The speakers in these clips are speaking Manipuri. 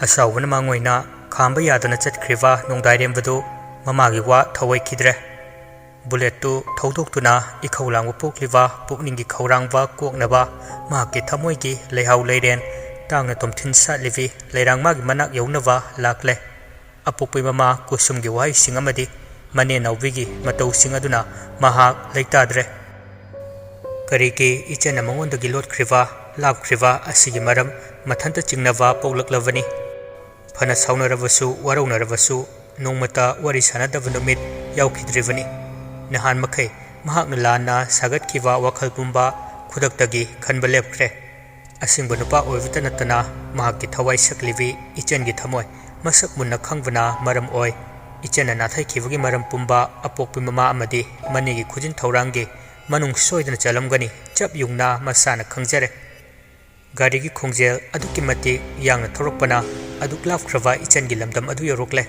ꯑꯁꯥꯎꯕꯅ ꯃꯥꯡꯑꯣꯏꯅ ꯈꯥꯝꯕ ꯌꯥꯗꯅ ꯆꯠꯈ꯭ꯔꯤꯕ ꯅꯣꯡꯗꯥꯏꯔꯦꯝꯕꯗꯨ ꯃꯃꯥꯒꯤ ꯋꯥ ꯊꯧꯑꯣꯏꯈꯤꯗ꯭ꯔꯦ꯫ ꯕꯨꯂꯦꯠꯇꯨ ꯊꯧꯗꯣꯛꯇꯨꯅ ꯏꯈꯧ ꯂꯥꯡꯕ ꯄꯣꯛꯂꯤꯕ ꯄꯨꯛꯅꯤꯡꯒꯤ ꯈꯧꯔꯥꯡꯕ ꯀꯣꯛꯅꯕ ꯃꯍꯥꯛꯀꯤ ꯊꯃꯣꯏꯒꯤ ꯂꯩꯍꯥꯎ ꯂꯩꯔꯦꯟ ꯇꯥꯡꯅ ꯇꯣꯝꯊꯤꯟ ꯁꯥꯠꯂꯤꯕꯤ ꯂꯩꯔꯥꯡꯃꯥꯒꯤ ꯃꯅꯥꯛ ꯌꯧꯅꯕ ꯂꯥꯛꯂꯦ꯫ ꯑꯄꯣꯛꯄꯤ ꯃꯃꯥ ꯀꯨꯁꯨꯝꯒꯤ ꯋꯥꯍꯩꯁꯤꯡ ꯑꯃꯗꯤ ꯃꯅꯦ ꯅꯥꯎꯕꯤꯒꯤ ꯃꯇꯧꯁꯤꯡ ꯑꯗꯨꯅ ꯃꯍꯥꯛ ꯂꯩꯇꯥꯗ꯭ꯔꯦ꯫ ꯀꯔꯤꯒꯤ ꯏꯆꯦꯅ ꯃꯉꯣꯟꯗꯒꯤ ꯂꯣꯠꯈ꯭ꯔꯤꯕ ꯂꯥꯞꯈ꯭ꯔꯤꯕ ꯑꯁꯤꯒꯤ ꯃꯔꯝ ꯃꯊꯟꯇ ꯆꯤꯡꯅꯕ ꯄꯣꯛꯂꯛꯂꯕꯅꯤ꯫ ꯐꯅ ꯁꯥꯎꯅꯔꯕꯁꯨ ꯋꯥꯔꯧꯅꯔꯕꯁꯨ ꯅꯣꯡꯃꯇ ꯋꯥꯔꯤ ꯁꯥꯅꯗꯕ ꯅꯨꯃꯤꯠ ꯌꯥꯎꯈꯤꯗ꯭ꯔꯤꯕꯅꯤ꯫ ꯅꯍꯥꯟ ꯃꯈꯩ ꯃꯍꯥꯛꯅ ꯂꯥꯟꯅ ꯁꯥꯒꯠꯈꯤꯕ ꯋꯥꯈꯜ ꯄꯨꯝꯕ ꯈꯨꯗꯛꯇꯒꯤ ꯈꯟꯕ ꯂꯦꯞꯈ꯭ꯔꯦ꯫ ꯑꯁꯤꯡꯕ ꯅꯨꯄꯥ ꯑꯣꯏꯕꯇ ꯅꯠꯇꯅ ꯃꯍꯥꯛꯀꯤ ꯊꯋꯥꯏ ꯁꯛꯂꯤꯕꯤ ꯏꯆꯟꯒꯤ ꯊꯃꯣꯏ ꯃꯁꯛ ꯃꯨꯟꯅ ꯈꯪꯕꯅ ꯃꯔꯝ ꯑꯣꯏ ꯏꯆꯟꯅ ꯅꯥꯊꯩꯈꯤꯕꯒꯤ ꯃꯔꯝ ꯄꯨꯝꯕ ꯑꯄꯣꯛꯄꯤ ꯃꯃꯥ ꯑꯃꯗꯤ ꯃꯅꯦꯒꯤ ꯈꯨꯖꯤꯟ ꯊꯧꯔꯥꯡꯒꯤ ꯃꯅꯨꯡ ꯁꯣꯏꯗꯅ ꯆꯠꯂꯝꯒꯅꯤ ꯆꯞ ꯌꯨꯡꯅ ꯃꯁꯥꯅ ꯈꯪꯖꯔꯦ꯫ ꯒꯥꯔꯤꯒꯤ ꯈꯣꯡꯖꯦꯜ ꯑꯗꯨꯛꯀꯤ ꯃꯇꯤꯛ ꯌꯥꯡꯅ ꯊꯧꯔꯛꯄꯅ ꯑꯗꯨꯛ ꯂꯥꯞꯈ꯭ꯔꯕ ꯏꯆꯟꯒꯤ ꯂꯝꯗꯝ ꯑꯗꯨ ꯌꯧꯔꯛꯂꯦ꯫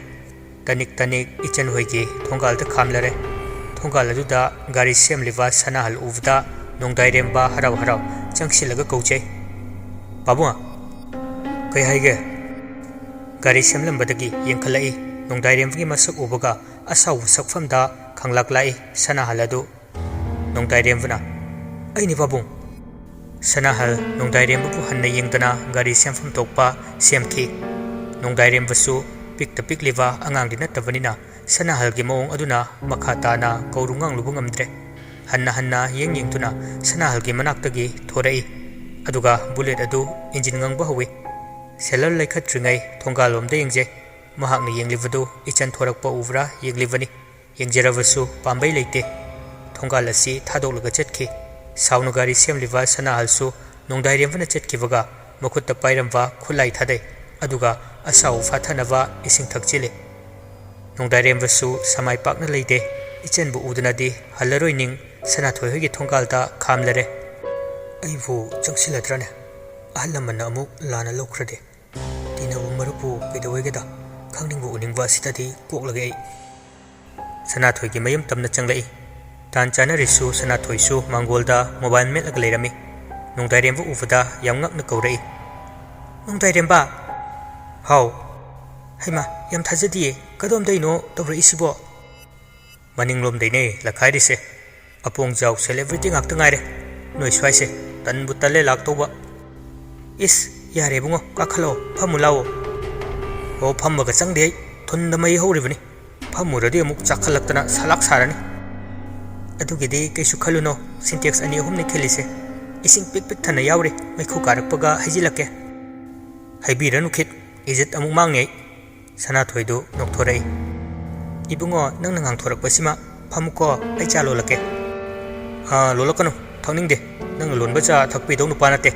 ꯇꯅꯤꯛ ꯇꯅꯤꯛ ꯏꯆꯟ ꯍꯣꯏꯒꯤ ꯊꯣꯡꯒꯥꯜꯗ ꯈꯥꯝꯂꯔꯦ꯫ ꯊꯣꯡꯒꯥꯜ ꯑꯗꯨꯗ ꯒꯥꯔꯤ ꯁꯦꯝꯂꯤꯕ ꯁꯅꯥꯍꯜ ꯎꯕꯗ ꯅꯣꯡꯗꯥꯏꯔꯦꯝꯕ ꯍꯔꯥꯎ ꯍꯔꯥꯎ ꯆꯪꯁꯤꯜꯂꯒ ꯀꯧꯖꯩ꯫ ꯄꯥꯕꯨꯡ ꯀꯩ ꯍꯥꯏꯒꯦ? ꯒꯥꯔꯤ ꯁꯦꯝꯂꯝꯕꯗꯒꯤ ꯌꯦꯡꯈꯠꯂꯛꯏ꯫ ꯅꯣꯡꯗꯥꯏꯔꯦꯝꯕꯒꯤ ꯃꯁꯛ ꯎꯕꯒ ꯑꯁꯥꯎꯕ ꯁꯛꯐꯝꯗ ꯈꯪꯂꯥꯛꯂꯛꯏ ꯁꯅꯥꯍꯜ ꯑꯗꯨ꯫ ꯅꯣꯡꯗꯥꯏꯔꯦꯝꯕꯅ ꯑꯩꯅꯤ ꯄꯥꯕꯨꯡ꯫ ꯁꯅꯥꯍꯜ ꯅꯣꯡꯗꯥꯏꯔꯦꯝꯕꯕꯨ ꯍꯟꯅ ꯌꯦꯡꯗꯅ ꯒꯥꯔꯤ ꯁꯦꯝꯐꯝ ꯊꯣꯛꯄ ꯁꯦꯝꯈꯤ꯫ ꯅꯣꯡꯗꯥꯏꯔꯦꯝꯕꯁꯨ ꯄꯤꯛꯇ ꯄꯤꯛꯂꯤꯕ ꯑꯉꯥꯡꯗꯤ ꯅꯠꯇꯕꯅꯤꯅ ꯁꯅꯥꯍꯜꯒꯤ ꯃꯑꯣꯡ ꯑꯗꯨꯅ ꯃꯈꯥ ꯇꯥꯅ ꯀꯧꯔꯨ ꯉꯥꯡꯂꯨꯕ ꯉꯝꯗ꯭ꯔꯦ꯫ ꯍꯟꯅ ꯍꯟꯅ ꯌꯦꯡꯗꯨꯅ ꯁꯅꯥꯍꯜꯒꯤ ꯃꯅꯥꯛꯇꯒꯤ ꯊꯣꯔꯛꯏ꯫ ꯑꯗꯨꯒ ꯕꯨꯂꯦꯠ ꯑꯗꯨ ꯏꯟꯖꯤꯟ ꯉꯪꯕ ꯍꯧꯏ꯫ ꯁꯦꯂꯔ ꯂꯩꯈꯠꯇ꯭ꯔꯤꯉꯩ ꯊꯣꯡꯒꯥꯜꯂꯣꯝꯗ ꯌꯦꯡꯖꯩ꯫ ꯃꯍꯥꯛꯅ ꯌꯦꯡꯂꯤꯕꯗꯨ ꯏꯆꯟ ꯊꯣꯔꯛꯄ ꯎꯕ꯭ꯔꯥ ꯌꯦꯡꯂꯤꯕꯅꯤ꯫ ꯌꯦꯡꯖꯔꯕꯁꯨ ꯄꯥꯝꯕꯩ ꯂꯩꯇꯦ꯫ ꯊꯣꯡꯒꯥꯜ ꯑꯁꯤ ꯊꯥꯗꯣꯛꯂꯒ ꯆꯠꯈꯤ꯫ ꯁꯥꯎꯅ ꯒꯥꯔꯤ ꯁꯦꯝꯂꯤꯕ ꯁꯅꯥꯍꯜꯁꯨ ꯅꯣꯡꯗꯥꯏꯔꯦꯝꯕꯅ ꯆꯠꯈꯤꯕꯒ ꯃꯈꯨꯠꯇ ꯄꯥꯏꯔꯝꯕ ꯈꯨꯠꯂꯥꯏ ꯊꯥꯗꯩ ꯑꯗꯨꯒ ꯑꯁꯥꯎ ꯐꯥꯊꯅꯕ ꯏꯁꯤꯡ ꯊꯛꯆꯤꯜꯂꯤ꯫ ꯅꯣꯡꯗꯥꯏꯔꯦꯝꯕꯁꯨ ꯁꯃꯥꯏ ꯄꯥꯛꯅ ꯂꯩꯗꯦ꯫ ꯏꯆꯟꯕꯨ ꯎꯗꯅꯗꯤ ꯍꯜꯂꯔꯣꯏ ꯅꯤꯡ ꯁꯅꯥꯊꯣꯏ ꯍꯣꯏꯒꯤ ꯊꯣꯡꯒꯥꯜꯗ ꯈꯥꯝꯂꯔꯦ꯫ ꯑꯩꯕꯨ ꯆꯪꯁꯤꯜꯂꯗ꯭ꯔꯅꯦ? ꯑꯍꯜ ꯂꯃꯟꯅ ꯑꯃꯨꯛ ꯂꯥꯟꯅ ꯂꯧꯈ꯭ꯔꯗꯤ? ꯇꯤꯟꯅꯕ ꯃꯔꯨꯞꯄꯨ ꯀꯩꯗꯧꯋꯦꯒꯦꯗ? ꯈꯪꯅꯤꯡꯕ ꯎꯅꯤꯡꯕ ꯑꯁꯤꯗꯗꯤ ꯀꯣꯛꯂꯒꯦ ꯑꯩ꯫ ꯁꯅꯥꯊꯣꯏꯒꯤ ꯃꯌꯨꯝ ꯇꯝꯅ ꯆꯪꯂꯛꯏ꯫ ꯇꯥꯟ ꯆꯥꯅꯔꯤꯁꯨ ꯁꯅꯥꯊꯣꯏꯁꯨ ꯃꯥꯡꯒꯣꯜꯗ ꯃꯣꯕꯥꯏꯜ ꯃꯦꯠꯂꯒ ꯂꯩꯔꯝꯃꯤ꯫ ꯅꯣꯡꯗꯥꯏꯔꯦꯝꯕ ꯎꯕꯗ ꯌꯥꯝ ꯉꯛꯅ ꯀꯧꯔꯛꯏ꯫ ꯅꯣꯡꯗꯥꯏꯔꯦꯝꯕ! ꯍꯥꯎ? ꯍꯩꯃꯥ ꯌꯥꯝ ꯊꯥꯖꯗꯤꯌꯦ, ꯀꯗꯣꯝꯗꯩꯅꯣ ꯇꯧꯔꯛꯏꯁꯤꯕꯣ? ꯃꯅꯤꯡꯂꯣꯝꯗꯩꯅꯦ ꯂꯛꯈꯥꯏꯔꯤꯁꯦ꯫ ꯑꯄꯣꯡꯖꯥꯎ ꯁꯦꯂꯦꯕ꯭ꯔꯤꯇꯤ ꯉꯥꯛꯇ ꯉꯥꯏꯔꯦ ꯅꯣꯏ ꯁ꯭ꯋꯥꯏꯁꯦ꯫ ꯇꯟꯕꯨ ꯇꯜꯂꯦ ꯂꯥꯛꯇꯧꯕ꯫ ꯏꯁ ꯌꯥꯔꯦ ꯏꯕꯨꯡꯉꯣ ꯀꯥꯈꯠꯂꯛꯑꯣ ꯐꯝꯃꯨ ꯂꯥꯛꯑꯣ꯫ ꯑꯣ ꯐꯝꯃꯒ ꯆꯪꯗꯦ ꯑꯩ, ꯊꯨꯟꯗ ꯃꯩ ꯍꯧꯔꯤꯕꯅꯤ꯫ ꯐꯝꯃꯨꯔꯗꯤ ꯑꯃꯨꯛ ꯆꯥꯈꯠꯂꯛꯇꯅ ꯁꯂꯥꯛ ꯁꯥꯔꯅꯤ꯫ ꯑꯗꯨꯒꯤꯗꯤ ꯀꯩꯁꯨ ꯈꯜꯂꯨꯅꯣ, ꯁꯤꯟꯇꯦꯛꯁ 2-3ꯅꯤ ꯈꯤꯜꯂꯤꯁꯦ꯫ ꯏꯁꯤꯡ ꯄꯤꯛ ꯄꯤꯛ ꯊꯟꯅ ꯌꯥꯎꯔꯤ, ꯃꯩꯈꯨ ꯀꯥꯔꯛꯄꯒ ꯍꯩꯖꯤꯜꯂꯛꯀꯦ꯫ ꯍꯩꯕꯤꯔꯅꯨ ꯈꯤꯠ, ꯏꯖꯠ ꯑꯃꯨꯛ ꯃꯥꯡꯅꯤ ꯑꯩ꯫ ꯁꯅꯥꯊꯣꯏꯗꯨ ꯅꯣꯛꯊꯣꯔꯛꯏ꯫ ꯏꯕꯨꯡꯉꯣ ꯅꯪꯅ ꯉꯥꯡꯊꯣꯔꯛꯄꯁꯤꯃ ꯐꯝꯃꯨꯀꯣ ꯑꯩ ꯆꯥ ꯂꯣꯜꯂꯛꯀꯦ꯫ ꯂꯣꯜꯂꯛꯀꯅꯨ, ꯊꯛꯅꯤꯡꯗꯦ, ꯅꯪꯅ ꯂꯣꯟꯕ ꯆꯥ ꯊꯛꯄꯤꯗꯧ ꯅꯨꯄꯥ ꯅꯠꯇꯦ꯫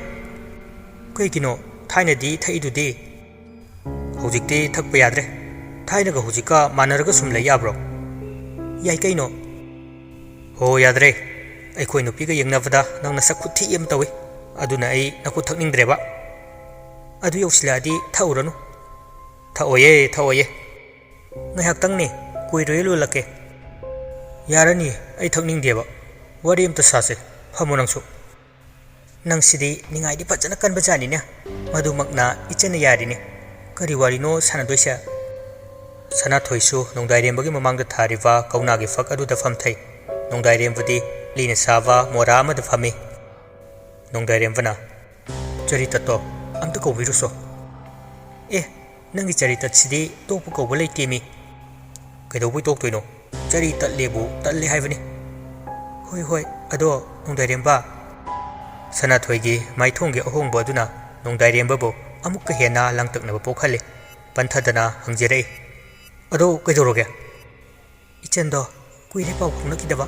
ꯀꯩꯒꯤꯅꯣ? ꯊꯥꯏꯅꯗꯤ ꯊꯛꯏꯗꯨꯗꯤ꯫ ꯍꯧꯖꯤꯛꯇꯤ ꯊꯛꯄ ꯌꯥꯗ꯭ꯔꯦ꯫ ꯊꯥꯏꯅꯒ ꯍꯧꯖꯤꯛꯀ ꯃꯥꯟꯅꯔꯒ ꯁꯨꯝ ꯂꯩ ꯌꯥꯕ꯭ꯔꯣ? ꯌꯥꯏ ꯀꯩꯅꯣ? ꯍꯣ ꯌꯥꯗ꯭ꯔꯦ꯫ ꯑꯩꯈꯣꯏ ꯅꯨꯄꯤꯒ ꯌꯦꯡꯅꯕꯗ ꯅꯪ ꯅꯁꯛ ꯈꯨꯊꯤ ꯑꯃ ꯇꯧꯏ꯫ ꯑꯗꯨꯅ ꯑꯩ ꯅꯈꯨ ꯊꯛꯅꯤꯡꯗ꯭ꯔꯦꯕ꯫ ꯑꯗꯨ ꯌꯧꯁꯤꯜꯂꯛꯑꯗꯤ ꯊꯛꯎꯔꯅꯨ꯫ ꯊꯛꯑꯣꯏꯌꯦ ꯊꯛꯑꯣꯏꯌꯦ꯫ ꯉꯥꯏꯍꯥꯛꯇꯪꯅꯦ, ꯀꯨꯏꯔꯣꯏ ꯂꯣꯜꯂꯛꯀꯦ꯫ ꯌꯥꯔꯅꯤꯌꯦ, ꯑꯩ ꯊꯛꯅꯤꯡꯗꯦꯕ꯫ ꯋꯥꯔꯤ ꯑꯝꯇ ꯁꯥꯁꯦ, ꯐꯝꯃꯨ ꯅꯪꯁꯨ꯫ ꯅꯪꯁꯤꯗꯤ ꯅꯤꯡꯉꯥꯏꯗꯤ ꯐꯖꯅ ꯀꯟꯕꯖꯥꯠꯅꯤꯅꯦ꯫ ꯃꯗꯨꯃꯛꯅ ꯏꯆꯟꯅ ꯌꯥꯔꯤꯅꯤ꯫ ꯀꯔꯤ ꯋꯥꯔꯤꯅꯣ ꯁꯥꯟꯅꯗꯣꯏꯁꯦ? ꯁꯅꯥꯊꯣꯏꯁꯨ ꯅꯣꯡꯗꯥꯏꯔꯦꯝꯕꯒꯤ ꯃꯃꯥꯡꯗ ꯊꯥꯔꯤꯕ ꯀꯧꯅꯥꯒꯤ ꯐꯛ ꯑꯗꯨꯗ ꯐꯝꯊꯩ꯫ ꯅꯣꯡꯗꯥꯏꯔꯦꯝꯕꯗꯤ ꯂꯤꯅ ꯁꯥꯕ ꯃꯣꯔꯥ ꯑꯃꯗ ꯐꯝꯃꯤ꯫ ꯅꯣꯡꯗꯥꯏꯔꯦꯝꯕꯅ ꯆꯔꯤꯇꯠꯇꯣ ꯑꯝꯇ ꯀꯧꯕꯤꯔꯨꯁꯣ꯫ ꯑꯦ ꯅꯪꯒꯤ ꯆꯔꯤꯇꯠꯁꯤꯗꯤ ꯇꯣꯛꯄ ꯀꯧꯕ ꯂꯩꯇꯦ ꯃꯤ꯫ ꯀꯩꯗꯧꯕꯩ ꯇꯣꯛꯇꯣꯏꯅꯣ? ꯆꯔꯤ ꯇꯠꯂꯦꯕꯨ ꯇꯠꯂꯦ ꯍꯥꯏꯕꯅꯤ꯫ ꯍꯣꯏ ꯍꯣꯏ, ꯑꯗꯣ ꯅꯣꯡꯗꯥꯏꯔꯦꯝꯕ꯫ ꯁꯅꯥꯊꯣꯏꯒꯤ ꯃꯥꯏꯊꯣꯡꯒꯤ ꯑꯍꯣꯡꯕ ꯑꯗꯨꯅ ꯅꯣꯡꯗꯥꯏꯔꯦꯝꯕꯕꯨ ꯑꯃꯨꯛꯀ ꯍꯦꯟꯅ ꯂꯥꯡꯇꯛꯅꯕ ꯄꯣꯛꯍꯜꯂꯤ꯫ ꯄꯟꯊꯗꯅ ꯍꯪꯖꯔꯛꯏ꯫ ꯑꯗꯣ ꯀꯩꯗꯧꯔꯒꯦ? ꯏꯆꯟꯗꯣ ꯀꯨꯏꯔꯦ ꯄꯥꯎ ꯐꯥꯎꯅꯈꯤꯗꯕ,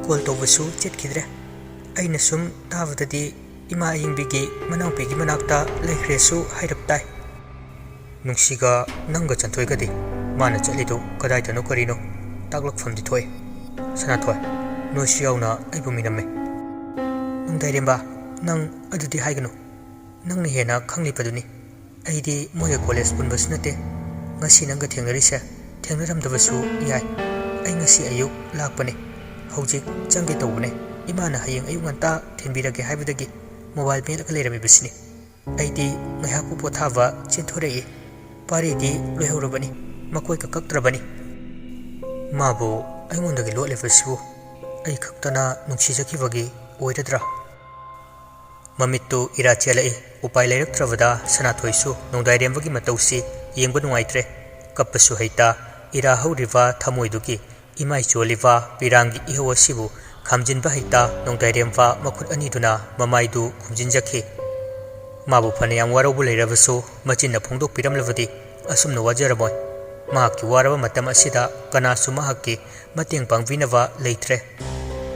ꯀꯣꯜ ꯇꯧꯕꯁꯨ ꯆꯦꯠꯈꯤꯗ꯭ꯔꯦ꯫ ꯑꯩꯅ ꯁꯨꯝ ꯇꯥꯕꯗꯗꯤ ꯏꯃꯥ ꯑꯌꯤꯡꯕꯤꯒꯤ ꯃꯅꯥꯎꯄꯤꯒꯤ ꯃꯅꯥꯛꯇ ꯂꯩꯈ꯭ꯔꯦꯁꯨ ꯍꯥꯏꯔꯞ ꯇꯥꯏ꯫ ꯅꯨꯡꯁꯤꯒ ꯅꯪꯒ ꯆꯟꯊꯣꯏꯒꯗꯤ ꯃꯥꯅ ꯆꯠꯂꯤꯗꯨ ꯀꯗꯥꯏꯗꯅꯣ ꯀꯔꯤꯅꯣ? ꯇꯥꯛꯂꯛꯐꯝꯗꯤ ꯊꯣꯛꯏ꯫ ꯁꯅꯥꯊꯣꯏ ꯅꯣꯏꯁꯨ ꯌꯥꯎꯅ ꯑꯩꯕꯨ ꯃꯤꯅꯝꯃꯦ꯫ ꯅꯣꯡꯗꯥꯏꯔꯦꯝꯕ ꯅꯪ ꯑꯗꯨꯗꯤ ꯍꯥꯏꯒꯅꯨ, ꯅꯪꯅ ꯍꯦꯟꯅ ꯈꯪꯂꯤꯕꯗꯨꯅꯤ꯫ ꯑꯩꯗꯤ ꯃꯣꯏꯒ ꯀꯣꯂꯦꯖ ꯄꯨꯟꯕꯁꯨ ꯅꯠꯇꯦ꯫ ꯉꯁꯤ ꯅꯪꯒ ꯊꯦꯡꯅꯔꯤꯁꯦ ꯊꯦꯡꯅꯔꯝꯗꯕꯁꯨ ꯌꯥꯏ꯫ ꯑꯩ ꯉꯁꯤ ꯑꯌꯨꯛ ꯂꯥꯛꯄꯅꯦ, ꯍꯧꯖꯤꯛ ꯆꯪꯒꯦ ꯇꯧꯕꯅꯦ꯫ ꯏꯃꯥꯅ ꯍꯌꯦꯡ ꯑꯌꯨꯛ ꯉꯟꯇꯥ ꯊꯤꯟꯕꯤꯔꯒꯦ ꯍꯥꯏꯕꯗꯒꯤ ꯃꯣꯕꯥꯏꯜ ꯃꯦꯠꯂꯒ ꯂꯩꯔꯝꯃꯤꯕꯁꯤꯅꯤ꯫ ꯑꯩꯗꯤ ꯉꯥꯏꯍꯥꯛꯄꯨ ꯄꯣꯊꯥꯕ ꯆꯦꯟꯊꯣꯔꯛꯏ꯫ ꯄꯥꯔꯤꯗꯤ ꯂꯣꯏꯍꯧꯔꯕꯅꯤ ꯃꯀꯣꯏ ꯀꯛꯇ꯭ꯔꯕꯅꯤ ꯃꯥꯕꯨ ꯑꯩꯉꯣꯟꯗꯒꯤ ꯂꯣꯠꯂꯤꯕꯁꯤꯕꯨ ꯑꯩ ꯈꯛꯇꯅ ꯅꯨꯡꯁꯤꯖꯈꯤꯕꯒꯤ ꯑꯣꯏꯔꯗ꯭ꯔꯥ ꯃꯃꯤꯠꯇꯨ ꯏꯔꯥ ꯆꯦꯜꯂꯛꯏ ꯎꯄꯥꯏ ꯂꯩꯔꯛꯇ꯭ꯔꯕꯗ ꯁꯅꯥꯊꯣꯏꯁꯨ ꯅꯣꯡꯗꯥꯏꯔꯦꯝꯕꯒꯤ ꯃꯇꯧꯁꯤ ꯌꯦꯡꯕ ꯅꯨꯡꯉꯥꯏꯇ꯭ꯔꯦ ꯀꯞꯄꯁꯨ ꯍꯩꯇ ꯏꯔꯥ ꯍꯧꯔꯤꯕ ꯊꯃꯣꯏꯗꯨꯒꯤ ꯏꯃꯥꯏ ꯆꯣꯜꯂꯤꯕ ꯄꯤꯔꯥꯡꯒꯤ ꯏꯍꯧ ꯑꯁꯤꯕꯨ ꯈꯥꯝꯖꯤꯟꯕ ꯍꯩꯇ ꯅꯣꯡꯗꯥꯏꯔꯦꯝꯕ ꯃꯈꯨꯠ ꯑꯅꯤꯗꯨꯅ ꯃꯃꯥꯏꯗꯨ ꯈꯨꯝꯖꯤꯟꯖꯈꯤ ꯃꯥꯕꯨ ꯐꯅꯌꯥꯝ ꯋꯥꯔꯧꯕ ꯂꯩꯔꯕꯁꯨ ꯃꯆꯤꯟꯅ ꯐꯣꯡꯗꯣꯛꯄꯤꯔꯝꯂꯕꯗꯤ ꯑꯁꯨꯝꯅ ꯋꯥꯖꯔꯝꯃꯣꯏ ꯃꯍꯥꯛꯀꯤ ꯋꯥꯔꯕ ꯃꯇꯝ ꯑꯁꯤꯗ ꯀꯅꯥꯁꯨ ꯃꯍꯥꯛꯀꯤ ꯃꯇꯦꯡ ꯄꯥꯡꯕꯤꯅꯕ ꯂꯩꯇ꯭ꯔꯦ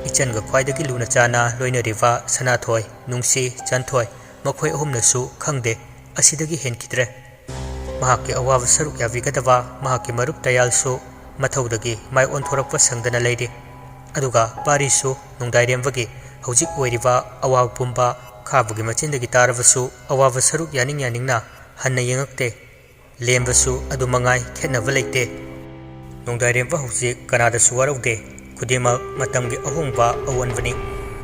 ꯏꯆꯟꯒ ꯈ꯭ꯋꯥꯏꯗꯒꯤ ꯂꯨꯅ ꯆꯥꯅ ꯂꯣꯏꯅꯔꯤꯕ ꯁꯅꯥꯊꯣꯏ ꯅꯨꯡꯁꯤ ꯆꯟꯊꯣꯏ ꯃꯈꯣꯏ ꯑꯍꯨꯝꯅꯁꯨ ꯈꯪꯗꯦ ꯑꯁꯤꯗꯒꯤ ꯍꯦꯟꯈꯤꯗ꯭ꯔꯦ ꯃꯍꯥꯛꯀꯤ ꯑꯋꯥꯕ ꯁꯔꯨꯛ ꯌꯥꯕꯤꯒꯗꯕ ꯃꯍꯥꯛꯀꯤ ꯃꯔꯨꯞ ꯇꯌꯥꯜꯁꯨ ꯃꯊꯧꯗꯒꯤ ꯃꯥꯏ ꯑꯣꯟꯊꯣꯔꯛꯄ ꯁꯪꯗꯅ ꯂꯩꯔꯤ ꯑꯗꯨꯒ ꯄꯥꯔꯤꯁꯨ ꯅꯣꯡꯗꯥꯏꯔꯦꯝꯕꯒꯤ ꯍꯧꯖꯤꯛ ꯑꯣꯏꯔꯤꯕ ꯑꯋꯥꯕ ꯄꯨꯝꯕ ꯈꯥꯕꯒꯤ ꯃꯆꯤꯟꯗꯒꯤ ꯇꯥꯔꯕꯁꯨ ꯑꯋꯥꯕ ꯁꯔꯨꯛ ꯌꯥꯅꯤꯡ ꯌꯥꯅꯤꯡꯅ ꯍꯟꯅ ꯌꯦꯡꯉꯛꯇꯦ ꯂꯦꯝꯕꯁꯨ ꯑꯗꯨ ꯃꯉꯥꯏ ꯈꯦꯠꯅꯕ ꯂꯩꯇꯦ ꯅꯣꯡꯗꯥꯏꯔꯦꯝꯕ ꯍꯧꯖꯤꯛ ꯀꯅꯥꯗꯁꯨ ꯋꯥꯔꯧꯗꯦ ꯈꯨꯗꯤꯡꯃꯛ ꯃꯇꯝꯒꯤ ꯑꯍꯣꯡꯕ ꯑꯑꯣꯟꯕꯅꯤ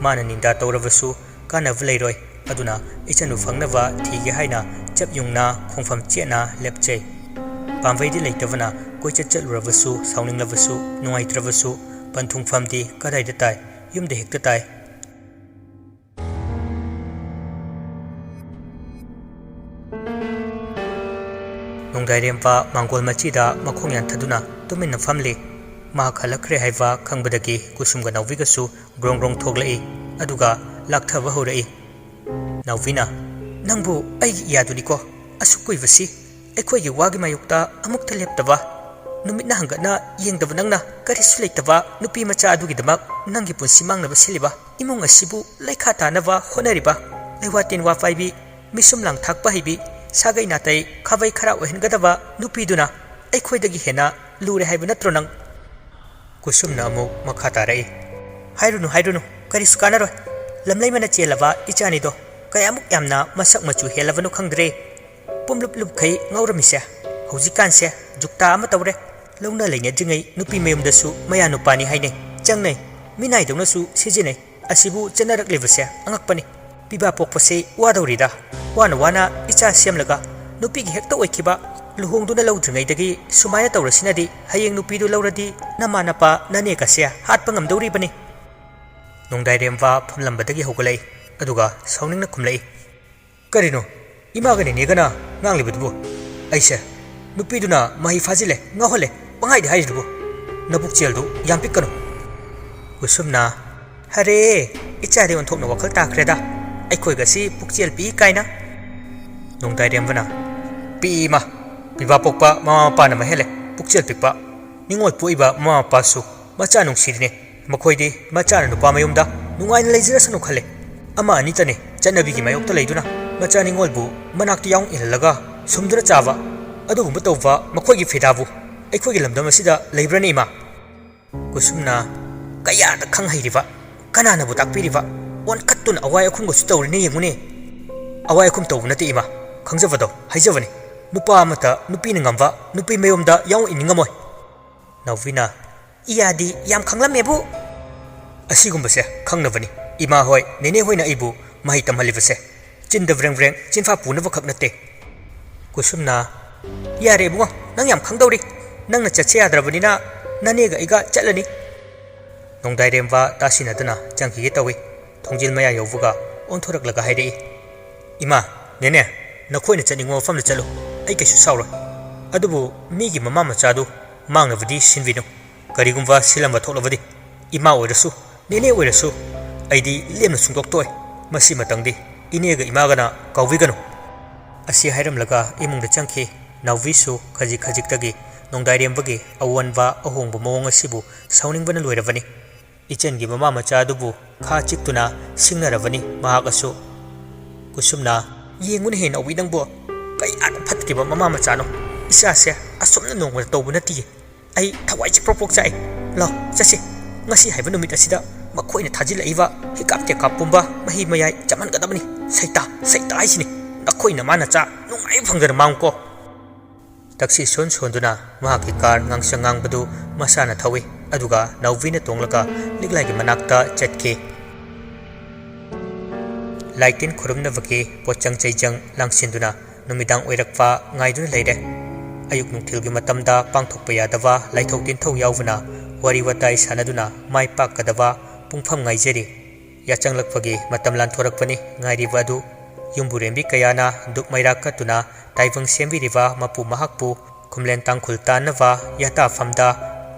ꯃꯥꯅ ꯅꯤꯡꯗꯥ ꯇꯧꯔꯕꯁꯨ ꯀꯥꯟꯅꯕ ꯂꯩꯔꯣꯏ ꯑꯗꯨꯅ ꯏꯆꯟꯕꯨ ꯐꯪꯅꯕ ꯊꯤꯒꯦ ꯍꯥꯏꯅ ꯆꯞ ꯌꯨꯡꯅ ꯈꯣꯡꯐꯝ ꯆꯦꯠꯅ ꯂꯦꯞꯆꯩ ꯄꯥꯝꯕꯩꯗꯤ ꯂꯩꯇꯕꯅ ꯀꯣꯏꯆꯠ ꯆꯠꯂꯨꯔꯕꯁꯨ ꯁꯥꯎꯅꯤꯡꯂꯕꯁꯨ ꯅꯨꯡꯉꯥꯏꯇ꯭ꯔꯕꯁꯨ ꯄꯟꯊꯨꯡꯐꯝꯗꯤ ꯀꯗꯥꯏꯗ ꯇꯥꯏ ꯌꯨꯝꯗ ꯍꯦꯛꯇ ꯇꯥꯏ ꯅꯣꯡꯗꯥꯏꯔꯦꯝꯕ ꯃꯥꯡꯒꯣꯜ ꯃꯆꯤꯗ ꯃꯈꯣꯡ ꯌꯥꯟꯊꯗꯨꯅ ꯇꯨꯃꯤꯟꯅ ꯐꯝꯂꯤ ꯃꯍꯥꯛ ꯍꯜꯂꯛꯈ꯭ꯔꯦ ꯍꯥꯏꯕ ꯈꯪꯕꯗꯒꯤ ꯀꯨꯁꯨꯝꯒ ꯅꯥꯎꯕꯤꯒꯁꯨ ꯒ꯭ꯔꯣꯡ ꯒ꯭ꯔꯣꯡ ꯊꯣꯛꯂꯛꯏ ꯑꯗꯨꯒ ꯂꯥꯛꯊꯕ ꯍꯧꯔꯛꯏ ꯅꯥꯎꯕꯤꯅ ꯅꯪꯕꯨ ꯑꯩꯒꯤ ꯏꯌꯥꯗꯨꯅꯤꯀꯣ ꯑꯁꯨꯛ ꯀꯨꯏꯕꯁꯤ ꯑꯩꯈꯣꯏꯒꯤ ꯋꯥꯒꯤ ꯃꯥꯌꯣꯛꯇ ꯑꯃꯨꯛꯇ ꯂꯦꯞꯇꯕ ꯅꯨꯃꯤꯠꯅ ꯍꯪꯒꯠꯅ ꯌꯦꯡꯗꯕ ꯅꯪꯅ ꯀꯔꯤꯁꯨ ꯂꯩꯇꯕ ꯅꯨꯄꯤ ꯃꯆꯥ ꯑꯗꯨꯒꯤꯗꯃꯛ ꯅꯪꯒꯤ ꯄꯨꯟꯁꯤ ꯃꯥꯡꯅꯕ ꯁꯤꯜꯂꯤꯕ ꯏꯃꯨꯡ ꯑꯁꯤꯕꯨ ꯂꯩꯈꯥ ꯇꯥꯅꯕ ꯍꯣꯠꯅꯔꯤꯕ ꯂꯩꯋꯥ ꯇꯤꯟꯋꯥ ꯄꯥꯏꯕꯤ ꯃꯤꯁꯨꯝ ꯂꯥꯡꯊꯥꯛꯄ ꯍꯩꯕꯤ ꯁꯥꯒꯩ ꯅꯥꯇꯩ ꯈꯥꯕꯩ ꯈꯔ ꯑꯣꯏꯍꯟꯒꯗꯕ ꯅꯨꯄꯤꯗꯨꯅ ꯑꯩꯈꯣꯏꯗꯒꯤ ꯍꯦꯟꯅ ꯂꯨꯔꯦ ꯍꯥꯏꯕ ꯅꯠꯇ꯭ꯔꯣ ꯅꯪ ꯀꯨꯁꯨꯝꯅ ꯑꯃꯨꯛ ꯃꯈꯥ ꯇꯥꯔꯛꯏ ꯍꯥꯏꯔꯨꯅꯨ ꯀꯔꯤꯁꯨ ꯀꯥꯟꯅꯔꯣꯏ ꯂꯝꯂꯩꯃꯅ ꯆꯦꯜꯂꯕ ꯏꯆꯥꯅꯤꯗꯣ ꯀꯌꯥꯃꯨꯛ ꯌꯥꯝꯅ ꯃꯁꯛ ꯃꯆꯨ ꯍꯦꯜꯂꯕꯅꯣ ꯈꯪꯗ꯭ꯔꯦ ꯄꯨꯝꯂꯨꯞ ꯂꯨꯞꯈꯩ ꯉꯧꯔꯝꯃꯤꯁꯦ ꯍꯧꯖꯤꯛꯀꯥꯟꯁꯦ ꯖꯨꯛꯇꯥ ꯑꯃ ꯇꯧꯔꯦ ꯂꯧꯅ ꯂꯩꯅꯗ꯭ꯔꯤꯉꯩ ꯅꯨꯄꯤ ꯃꯌꯨꯝꯗꯁꯨ ꯃꯌꯥ ꯅꯨꯄꯥꯅꯤ ꯍꯥꯏꯅꯩ ꯆꯪꯅꯩ ꯃꯤꯅꯥꯏꯗꯧꯅꯁꯨ ꯁꯤꯖꯤꯟꯅꯩ ꯑꯁꯤꯕꯨ ꯆꯠꯅꯔꯛꯂꯤꯕꯁꯦ ꯑꯉꯛꯄꯅꯤ ꯄꯤꯕꯥ ꯄꯣꯛꯄꯁꯦ ꯋꯥꯗꯧꯔꯤꯗ ꯋꯥꯅ ꯏꯆꯥ ꯁꯦꯝꯂꯒ ꯅꯨꯄꯤꯒꯤ ꯍꯦꯛꯇ ꯑꯣꯏꯈꯤꯕ ꯂꯨꯍꯣꯡꯗꯨꯅ ꯂꯧꯗ꯭ꯔꯤꯉꯩꯗꯒꯤ ꯁꯨꯃꯥꯏꯅ ꯇꯧꯔꯁꯤꯅꯗꯤ ꯍꯌꯦꯡ ꯅꯨꯄꯤꯗꯨ ꯂꯧꯔꯗꯤ ꯅꯃꯥ ꯅꯄꯥ ꯅꯅꯦꯒꯁꯦ ꯍꯥꯠꯄ ꯉꯝꯗꯧꯔꯤꯕꯅꯤ ꯅꯣꯡꯗꯥꯏꯔꯦꯝꯕ ꯐꯝꯂꯝꯕꯗꯒꯤ ꯍꯧꯒꯠꯂꯛꯏ ꯑꯗꯨꯒ ꯁꯥꯎꯅꯤꯡꯅ ꯈꯨꯝꯂꯛꯏ ꯀꯔꯤꯅꯣ ꯏꯃꯥꯒ ꯅꯦꯅꯦꯒꯅ ꯉꯥꯡꯂꯤꯕꯗꯨꯕꯨ ꯑꯩꯁꯦ ꯅꯨꯄꯤꯗꯨꯅ ꯃꯍꯩ ꯐꯥꯖꯤꯜꯂꯦ ꯉꯥꯎꯍꯜꯂꯦ ꯄꯪꯍꯥꯏꯗꯤ ꯍꯥꯏꯔꯤꯗꯨꯕꯨ ꯅꯕꯨꯛꯆꯦꯜꯗꯨ ꯌꯥꯝ ꯄꯤꯛꯀꯅꯨ ꯀꯨꯁꯨꯝꯅ ꯍꯔꯦ ꯏꯆꯥꯗꯤ ꯑꯣꯟꯊꯣꯛꯅ ꯋꯥꯈꯜ ꯇꯥꯈ꯭ꯔꯦꯗ ꯑꯩꯈꯣꯏꯒꯁꯤ ꯄꯨꯛꯆꯦꯜ ꯄꯤ ꯀꯥꯏꯅ ꯅꯣꯡꯗꯥꯏꯔꯦꯝꯕꯅ ꯄꯤꯛꯏꯃ ꯄꯤꯕꯥ ꯄꯣꯛꯄ ꯃꯃꯥ ꯃꯄꯥꯅ ꯃꯍꯦꯜꯂꯦ ꯄꯨꯛꯆꯦꯜ ꯄꯤꯛꯄ ꯅꯤꯡꯉꯣꯜ ꯄꯣꯛꯏꯕ ꯃꯃꯥ ꯃꯄꯥꯁꯨ ꯃꯆꯥ ꯅꯨꯡꯁꯤꯔꯤꯅꯦ ꯃꯈꯣꯏꯗꯤ ꯃꯆꯥꯅ ꯅꯨꯄꯥ ꯃꯌꯨꯝꯗ ꯅꯨꯡꯉꯥꯏꯅ ꯂꯩꯖꯔꯁꯅꯨ ꯈꯜꯂꯦ ꯑꯃ ꯑꯅꯤꯇꯅꯦ ꯆꯠꯅꯕꯤꯒꯤ ꯃꯥꯌꯣꯛꯇ ꯂꯩꯗꯨꯅ ꯃꯆꯥ ꯅꯤꯡꯉꯣꯜꯕꯨ ꯃꯅꯥꯛꯇ ꯌꯥꯎꯅ ꯏꯜꯍꯜꯂꯒ ꯁꯨꯝꯗꯨꯅ ꯆꯥꯕ ꯑꯗꯨꯒꯨꯝꯕ ꯇꯧꯕ ꯃꯈꯣꯏꯒꯤ ꯐꯤꯗꯥꯕꯨ ꯑꯩꯈꯣꯏꯒꯤ ꯂꯝꯗꯝ ꯑꯁꯤꯗ ꯂꯩꯕ꯭ꯔꯅꯦ ꯏꯃꯥ ꯀꯨꯁꯨꯝꯅ ꯀꯌꯥꯗ ꯈꯪ ꯍꯩꯔꯤꯕ ꯀꯅꯥꯅꯕꯨ ꯇꯥꯛꯄꯤꯔꯤꯕ ꯑꯣꯟꯈꯠꯇꯨꯅ ꯑꯋꯥꯏ ꯑꯈꯨꯝꯒꯁꯨ ꯇꯧꯔꯤꯅꯦ ꯌꯦꯡꯉꯨꯅꯦ ꯑꯋꯥꯏ ꯑꯈꯨꯝ ꯇꯧꯕ ꯅꯠꯇꯦ ꯏꯃꯥ ꯈꯪꯖꯕꯗꯣ ꯍꯥꯏꯖꯕꯅꯤ ꯅꯨꯄꯥ ꯑꯃꯇ ꯅꯨꯄꯤꯅ ꯉꯝꯕ ꯅꯨꯄꯤ ꯃꯌꯨꯝꯗ ꯌꯥꯎꯅ ꯏꯅꯤꯡꯉꯝꯃꯣꯏ ꯅꯥꯎꯕꯤꯅ ꯏꯌꯥꯗꯤ ꯌꯥꯝ ꯈꯪꯂꯝꯃꯦꯕꯨ ꯑꯁꯤꯒꯨꯝꯕꯁꯦ ꯈꯪꯅꯕꯅꯤ ꯏꯃꯥ ꯍꯣꯏ ꯅꯦꯅꯦ ꯍꯣꯏꯅ ꯑꯩꯕꯨ ꯃꯍꯩ ꯇꯝꯍꯜꯂꯤꯕꯁꯦ ꯆꯤꯟꯗ ꯕ꯭ꯔꯦꯡ ꯕ꯭ꯔꯦꯡ ꯆꯤꯟꯐꯥ ꯄꯨꯅꯕꯈꯛ ꯅꯠꯇꯦ ꯀꯨꯁꯨꯝꯅ ꯌꯥꯔꯦ ꯏꯕꯨꯡꯉꯣ ꯅꯪ ꯌꯥꯝ ꯈꯪꯗꯧꯔꯤ ꯅꯪꯅ ꯆꯠꯁꯦ ꯌꯥꯗ꯭ꯔꯕꯅꯤꯅ ꯅꯅꯦꯒ ꯑꯩꯒ ꯆꯠꯂꯅꯤ ꯅꯣꯡꯗꯥꯏꯔꯦꯝꯕ ꯇꯥꯁꯤꯟꯅꯗꯨꯅ ꯆꯪꯈꯤꯒꯦ ꯇꯧꯏ ꯊꯣꯡꯖꯤꯜ ꯃꯌꯥ ꯌꯧꯕꯒ ꯑꯣꯟꯊꯣꯔꯛꯂꯒ ꯍꯥꯏꯔꯛꯏ ꯏꯃꯥ ꯅꯦꯅꯦ ꯅꯈꯣꯏꯅ ꯆꯠꯅꯤꯡꯕ ꯃꯐꯝꯗ ꯆꯠꯂꯨ ꯑꯩ ꯀꯩꯁꯨ ꯁꯥꯎꯔꯣꯏ ꯑꯗꯨꯕꯨ ꯃꯤꯒꯤ ꯃꯃꯥ ꯃꯆꯥꯗꯨ ꯃꯥꯡꯅꯕꯗꯤ ꯁꯤꯟꯕꯤꯅꯨ ꯀꯔꯤꯒꯨꯝꯕ ꯁꯤꯜꯂꯝꯕ ꯊꯣꯛꯂꯕꯗꯤ ꯏꯃꯥ ꯑꯣꯏꯔꯁꯨ ꯅꯦꯅꯦ ꯑꯣꯏꯔꯁꯨ ꯑꯩꯗꯤ ꯂꯦꯝꯅ ꯁꯨꯡꯗꯣꯛꯇꯣꯏ ꯃꯁꯤꯃꯇꯪꯗꯤ ꯏꯅꯦꯒ ꯏꯃꯥꯒꯅ ꯀꯥꯎꯕꯤꯒꯅꯨ ꯑꯁꯤ ꯍꯥꯏꯔꯝꯂꯒ ꯏꯃꯨꯡꯗ ꯆꯪꯈꯤ ꯅꯥꯎꯕꯤꯁꯨ ꯈꯖꯤꯛ ꯈꯖꯤꯛꯇꯒꯤ ꯅꯣꯡꯗꯥꯏꯔꯦꯝꯕꯒꯤ ꯑꯑꯣꯟꯕ ꯑꯍꯣꯡꯕ ꯃꯑꯣꯡ ꯑꯁꯤꯕꯨ ꯁꯥꯎꯅꯤꯡꯕꯅ ꯂꯣꯏꯔꯕꯅꯤ ꯏꯆꯟꯒꯤ ꯃꯃꯥ ꯃꯆꯥ ꯑꯗꯨꯕꯨ ꯈꯥ ꯆꯤꯛꯇꯨꯅ ꯁꯤꯡꯅꯔꯕꯅꯤ ꯃꯍꯥꯛꯁꯨ ꯀꯨꯁꯨꯝꯅ ꯌꯦꯡꯉꯨꯅꯦꯍꯦ ꯅꯥꯎꯕꯤ ꯅꯪꯕꯨ ꯀꯌꯥꯗ ꯐꯠꯇ꯭ꯔꯤꯕ ꯃꯃꯥ ꯃꯆꯥꯅꯣ ꯏꯆꯥꯁꯦ ꯑꯁꯨꯝꯅ ꯅꯣꯡꯃꯗ ꯇꯧꯕ ꯅꯠꯇꯤꯌꯦ ꯑꯩ ꯊꯋꯥꯏꯁꯦ ꯄ꯭ꯔꯣꯛ ꯆꯥꯛꯑꯦ ꯂꯥꯎ ꯆꯠꯁꯤ ꯉꯁꯤ ꯍꯥꯏꯕ ꯅꯨꯃꯤꯠ ꯑꯁꯤꯗ ꯃꯈꯣꯏꯅ ꯊꯥꯖꯤꯜꯂꯛꯏꯕ ꯍꯤꯀꯥꯞ ꯇꯦꯀꯥꯞ ꯄꯨꯝꯕ ꯃꯍꯤ ꯃꯌꯥꯏ ꯆꯞꯍꯟꯒꯗꯕꯅꯤ ꯁꯩꯇꯥ ꯍꯥꯏꯁꯤꯅꯤ ꯅꯈꯣꯏꯅ ꯃꯥꯅ ꯆꯥ ꯅꯨꯡꯉꯥꯏꯕ ꯐꯪꯗꯅ ꯃꯥꯡꯀꯣ ꯇꯛꯁꯤ ꯁꯣꯟꯗꯨꯅ ꯃꯍꯥꯛꯀꯤ ꯀꯥꯔ ꯉꯥꯡꯁꯪ ꯉꯥꯡꯕꯗꯨ ꯃꯁꯥꯅ ꯊꯧꯏ ꯑꯗꯨꯒ ꯅꯥꯎꯕꯤꯅ ꯇꯣꯡꯂꯒ ꯂꯤꯛꯂꯥꯏꯒꯤ ꯃꯅꯥꯛꯇ ꯆꯠꯈꯤ ꯂꯥꯏꯇꯤꯟ ꯈꯨꯔꯨꯝꯅꯕꯒꯤ ꯄꯣꯠꯆꯪ ꯆꯩꯖꯪ ꯂꯥꯡꯁꯤꯟꯗꯨꯅ ꯅꯨꯃꯤꯗꯥꯡ ꯑꯣꯏꯔꯛꯄ ꯉꯥꯏꯗꯨꯅ ꯂꯩꯔꯦ ayuk nungthilgi matamda pangthokpa yadaba laithok tinthau yawbana wari watai sanaduna mai pakkadaba pungpham ngaijeri yachanglakpagi matam lanthorapani ngairiba adu yumburembi kayana dukmaira katuna taibang sembiriba mapu mahakpu kumlen tangkhul tanava yata famda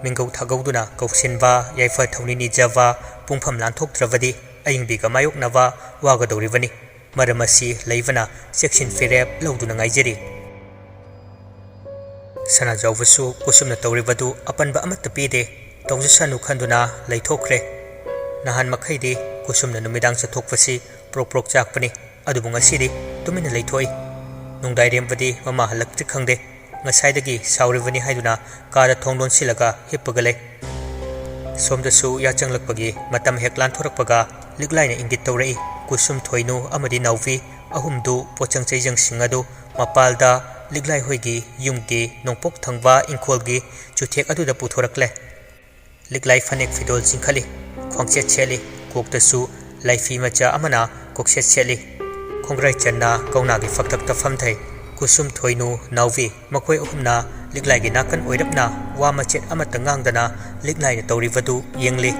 mingau thagauduna kauksinba yaifa thaunini java pungpham lanthoktrabadi ayingbiga mayoknava wagadoribani maramasi leivana section firep loduna ngaijeri sana jawbasu kusumna tawribadu apanba amatta pide tawjasanu khanduna leithokre nahan makhaidi kusumna numidang chathokpasi prok chakpani adubu ngasidi tumina leithoi nungdairembadi mama halakti khangde ngasaidagi sauribani haiduna kara thongdon silaga hippagale somdasu yachanglakpagi matam heklan thorakpaga liglaina ingit tawrei kusum thoinu amadi nauvi ahumdu pochang cheijang singadu mapalda liglai hoigi yumgi nongpok thangwa ingkholgi chuthek aduda puthorakle liglai fanek fidol jingkhali khongchet cheli koktasu laifi macha amana kokset cheli khongrai channa kaunagi faktak tafam thai kusum thoinu nauvi makoi ahumna liglai gi nakan oirapna wa machet amata ngangdana liglai na tawrivadu yengli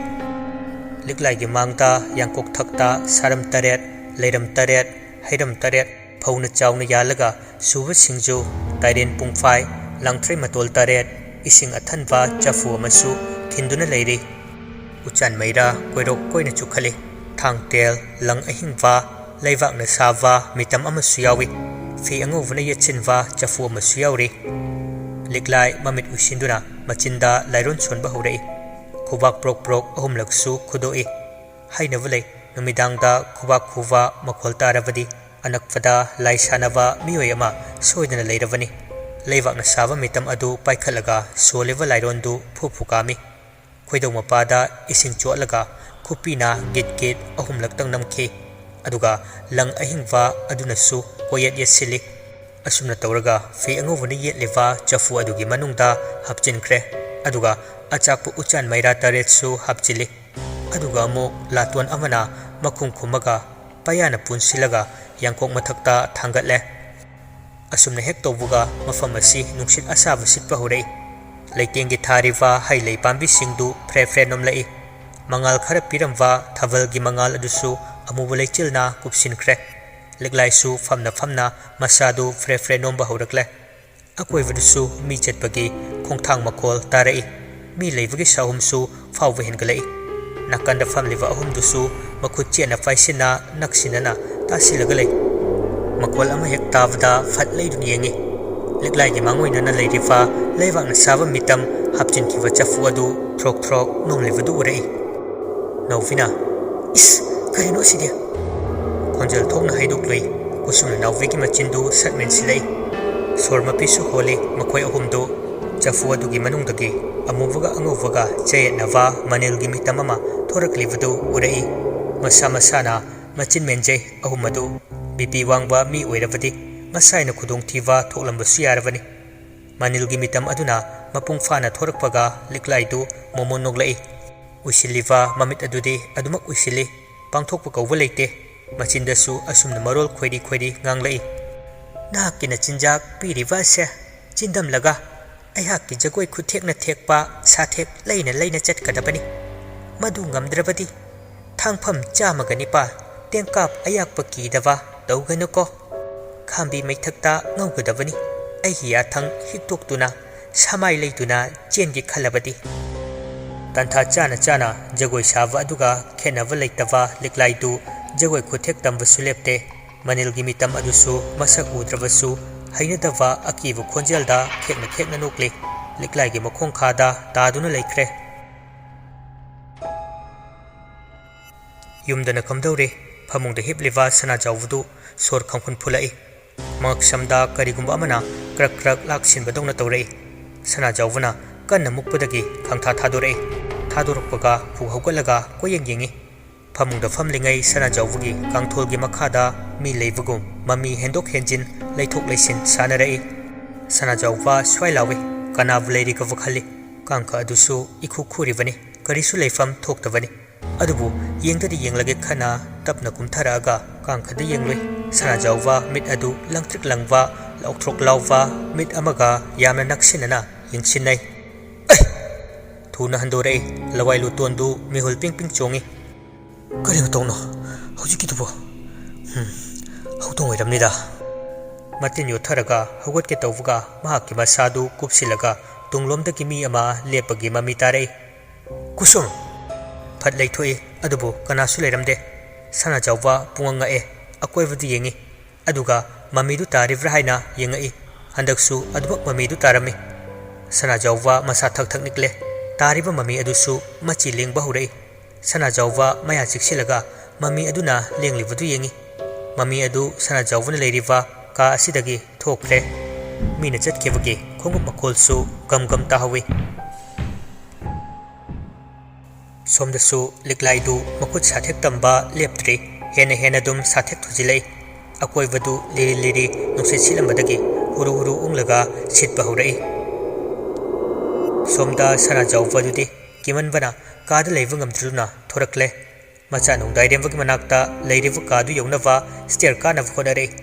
liglai gi mangta yangkok thakta saram taret leiram taret hairam taret phauna chawna yalaga suba singju tairen pungfai langthrei matol taret ising athanwa chafu amasu khinduna leiri uchan maira koirok koina chukhali thangtel lang ahingwa leivakna sawa mitam amasu yawi fi angovna yachinwa chafu amasu yawri liglai mamit usinduna machinda lairon chonba horei khubak prok ahumlaksu khudoi hainavale numidangda khubak khuwa makhol tarabadi anakfada laisanava miyoi ama soidana leiravani leivakna sava mitam adu paikhalaga soleva lairondu phupukami khoidau mapada ising cholaga khupina git ahumlaktang namkhi aduga lang ahingwa adunasu koyet yesili asumna tawraga fi angovani yetleva chafu adugi manungda hapchinkre aduga achakpu uchan maira taretsu hapchili aduga mo latwan amana makhum khumaga payana punsilaga yangkok mathakta thangatle asumna hek tawbuga mafam asi nungsit asaba sitpa horei leitengi thariwa hailei pambi singdu fre nomlai mangal khara piramwa thavalgi mangal adusu amubu leichilna kupsinkre liglaisu famna masadu fre nomba horakle akoivadusu mi chetpagi khongthang makhol tarai mi leivagi sahumsu fawwa hengalai nakanda famliwa ahumdusu makhut chena faisina naksinana tasilagalai makhol ama hek tavda fat leidun yengi liglai gi mangoina leirifa leivakna sava mitam hapchin kiwa chafu adu throk nomlivadu urei novina is karino sidia konjal thokna haiduklei kusumna nawvegi machindu satmen silai sorma pisu hole makhoi ahumdu chafu adugi manungdagi amuvaga angovaga chayetnava manilgi mitamama thoraklivadu urei masana machin menjei ahumadu bipi wangba mi oirabadi masaina khudong thiwa thoklambasu yarabani manilgi mitam aduna mapung fana thorakpaga liklaidu momon noglai usiliva mamit adudi adumak usili pangthokpa kawba leite machindasu asumna marol khoidi nganglai nakina chinjak piriva se chindam laga ayhakki jagoi khuthekna thekpa sathek leina chatkadabani madu ngamdrabadi thangpham chamaganipa tengkap ayakpa kidava tawganuko khambi maithakta ngaugadabani ahiya thang hiktoktuna samai leituna chengi khalabadi tantha chana jagoi sava aduga khenava leitava liklaidu jagoi khuthek tambasu lepte manilgi mitam adusu masak udrabasu hainadava akibu khonjelda khekna nokle liklaigi makhong khada taduna leikhre yumdana kamdore phamungda hipliva sana jawdu sor khangkhun phulai mak samda karigumba amana krak laksin badongna tawrei sana jawuna kanna mukpadagi khangtha thadorokpaga pu hogalaga koyengi phamungda famlingai sana jawbugi kangtholgi makhada mi leibugum mami hendok henjin leithok leisin sanarei sana jawwa swailawi kana vleri ka vakhali kangka adusu ikhu khuribani karisu leifam thoktabani adubu yengdadi yenglage khana tapna kumtharaga kangkhada yengloi sana jawwa mit adu langtrik langwa ꯂꯥꯎꯊ꯭ꯔꯣꯛ ꯂꯥꯎꯕ ꯃꯤꯠ ꯑꯃꯒ ꯌꯥꯝꯅ ꯅꯛꯁꯤꯟꯅꯅ ꯌꯦꯡꯁꯤꯟꯅꯩ ꯊꯨꯅ ꯍꯟꯗꯣꯔꯛꯏ ꯂꯋꯥꯏ ꯂꯨꯇꯣꯟꯗꯨ ꯃꯤꯍꯨꯜ ꯄꯤꯡ ꯄꯤꯡ ꯆꯣꯡꯉꯤ ꯀꯔꯤꯅꯣ ꯇꯧꯅꯣ ꯍꯧꯖꯤꯛꯀꯤꯗꯨꯕꯣ ꯍꯧꯗꯣꯡ ꯑꯣꯏꯔꯝꯅꯤꯗ ꯃꯇꯤꯟ ꯌꯣꯠꯊꯔꯒ ꯍꯧꯒꯠꯀꯦ ꯇꯧꯕꯒ ꯃꯍꯥꯛꯀꯤ ꯃꯁꯥꯗꯨ ꯀꯨꯞꯁꯤꯜꯂꯒ ꯇꯨꯡꯂꯣꯝꯗꯒꯤ ꯃꯤ ꯑꯃ ꯂꯦꯞꯄꯒꯤ ꯃꯃꯤ ꯇꯥꯔꯛꯏ ꯀꯨꯁꯨꯝ ꯐꯠ ꯂꯩꯊꯣꯛꯏ ꯑꯗꯨꯕꯨ ꯀꯅꯥꯁꯨ ꯂꯩꯔꯝꯗꯦ ꯁꯅꯥꯖꯥꯎꯕ ꯄꯨꯡꯉꯛ ꯉꯛꯑꯦ ꯑꯀꯣꯏꯕꯗꯨ ꯌꯦꯡꯉꯤ ꯑꯗꯨꯒ ꯃꯃꯤꯗꯨ ꯇꯥꯔꯤꯕ꯭ꯔꯥ ꯍꯥꯏꯅ ꯌꯦꯡꯉꯛꯏ ꯍꯟꯗꯛꯁꯨ ꯑꯗꯨꯃꯛ ꯃꯃꯤꯗꯨ ꯇꯥꯔꯝꯃꯤ ꯁꯅꯥꯖꯥꯎꯕ ꯃꯁꯥ ꯊꯛ ꯊꯛ ꯅꯤꯛꯂꯦ ꯇꯥꯔꯤꯕ ꯃꯃꯤ ꯑꯗꯨꯁꯨ ꯃꯆꯤ ꯂꯦꯡꯕ ꯍꯧꯔꯛꯏ ꯁꯅꯥꯖꯥꯎꯕ ꯃꯌꯥ ꯆꯤꯛꯁꯤꯜꯂꯒ ꯃꯃꯤ ꯑꯗꯨꯅ ꯂꯦꯡꯂꯤꯕꯗꯨ ꯌꯦꯡꯉꯤ ꯃꯃꯤ ꯑꯗꯨ ꯁꯅꯥꯖꯥꯎꯕꯅ ꯂꯩꯔꯤꯕ ꯀꯥ ꯑꯁꯤꯗꯒꯤ ꯊꯣꯛꯈ꯭ꯔꯦ ꯃꯤꯅ ꯆꯠꯈꯤꯕꯒꯤ ꯈꯣꯡꯎꯞ ꯃꯈꯣꯜꯁꯨ ꯒꯝ ꯒꯝ ꯇꯥꯍꯧꯏ ꯁꯣꯝꯗꯁꯨ ꯂꯤꯛꯂꯥꯏꯗꯨ ꯃꯈꯨꯠ ꯁꯥꯊꯦꯛ ꯇꯝꯕ ꯂꯦꯞꯇ꯭ꯔꯤ ꯍꯦꯟꯅ ꯍꯦꯟꯅ ꯑꯗꯨꯝ ꯁꯥꯊꯦꯛ ꯊꯨꯖꯤꯜꯂꯛꯏ ꯑꯀꯣꯏꯕꯗꯨ ꯂꯤꯔꯤ ꯂꯤꯔꯤ ꯅꯨꯡꯁꯤꯠ ꯁꯤꯠꯂꯝꯕꯗꯒꯤ ꯍꯨꯔꯨ ꯍꯨꯔꯨ ꯎꯪꯂꯒ ꯁꯤꯠꯄ ꯍꯧꯔꯛꯏ ꯁꯣꯝꯗ ꯁꯅꯥꯖꯥꯎꯕꯗꯨꯗꯤ ꯀꯤꯃꯟꯕꯅ ꯀꯥꯗ ꯂꯩꯕ ꯉꯝꯗ꯭ꯔꯗꯨꯅ ꯊꯣꯔꯛꯂꯦ ꯃꯆꯥ ꯅꯣꯡꯗꯥꯏꯔꯦꯝꯕꯒꯤ ꯃꯅꯥꯛꯇ ꯂꯩꯔꯤꯕ ꯀꯥꯗꯨ ꯌꯧꯅꯕ ꯁ꯭ꯇꯦꯌꯔ ꯀꯥꯅꯕ ꯍꯣꯠꯅꯔꯛꯏ